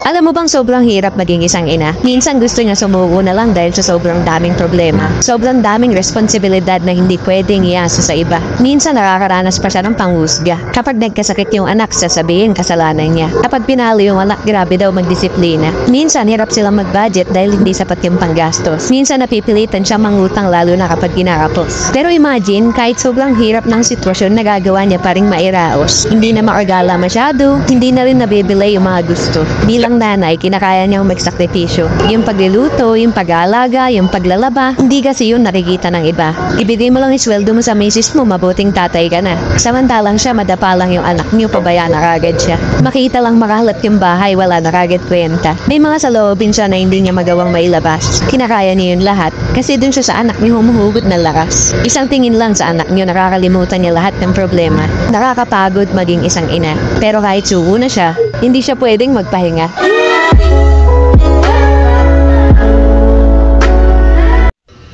Alam mo bang sobrang hirap maging isang ina? Minsan gusto niya sumuko na lang dahil sa sobrang daming problema. Sobrang daming responsibilidad na hindi pwedeng iasa sa iba. Minsan nakakaranas pa siya ng panghusga. Kapag nagkasakit yung anak, sasabihin kasalanan niya. Kapag pinalo yung anak, grabe daw magdisiplina. Minsan hirap silang mag-budget dahil hindi sapat yung panggastos. Minsan napipilitan siya mangutang lalo na kapag kinakapos. Pero imagine, kahit sobrang hirap ng sitwasyon, nagagawa niya pa ring mairaos. Hindi na maargala masyado, hindi na rin nabibili yung mga gusto. Bilang nanay, kinakaya niyang magsakripisyo. Yung pagluluto, yung pag-aalaga, yung paglalaba, hindi kasi yun nakikita ng iba. Ibigay mo lang isweldo mo sa misis mo, mabuting tatay ka na. Samantalang siya, madapa lang yung anak niyo, pabaya na kagad siya. Makita lang makalat yung bahay, wala na kagad kwenta. May mga saloobin siya na hindi niya magawang mailabas. Kinakaya niya yun lahat, kasi dun siya sa anak niyo humuhugot ng lakas. Isang tingin lang sa anak niyo, nakakalimutan niya lahat ng problema. Nakakapagod maging isang ina. Pero kahit suko na siya, hindi siya pwedeng magpahinga.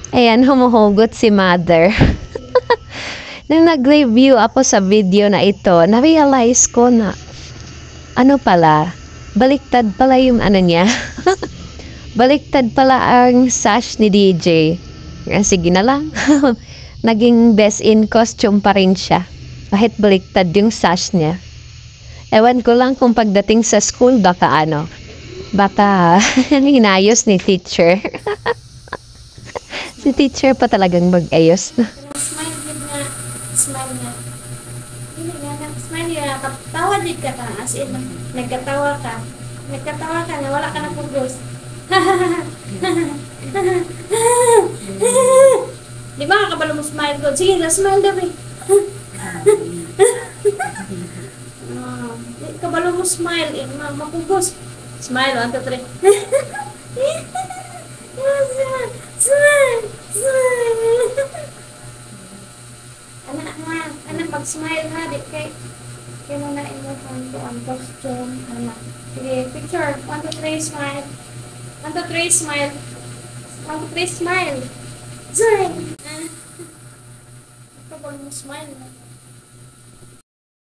Ayan, humuhugot si mother. Nung nag-review ako sa video na ito, na-realize ko na ano pala, baliktad pala yung ano niya. Baliktad pala ang sash ni DJ. Sige na lang. Naging best in costume pa rin siya. Kahit baliktad yung sash niya. Ewan ko lang kung pagdating sa school baka hinayos ni teacher. Si teacher pa talagang mag-ayos na. Smile din nga. Smile nga. Hindi nga na. Smile nga. Tawa din ka ka. As in, nagkatawa ka. Nagkatawa ka na wala ka na pugos. Di ba kakabalo mo smile ko? Sige na, smile daw eh. Kabalo mo smile eh. Mapugos. Smile, 1, 2, 3. Smile! Smile! Anak, mag-smile ha. Di kay mo na emotion to ang costume. Anak. Sige, picture. 1, 2, 3, smile. 1, 2, 3, smile. 1, 2, 3, smile. Smile! Kabalo mo smile.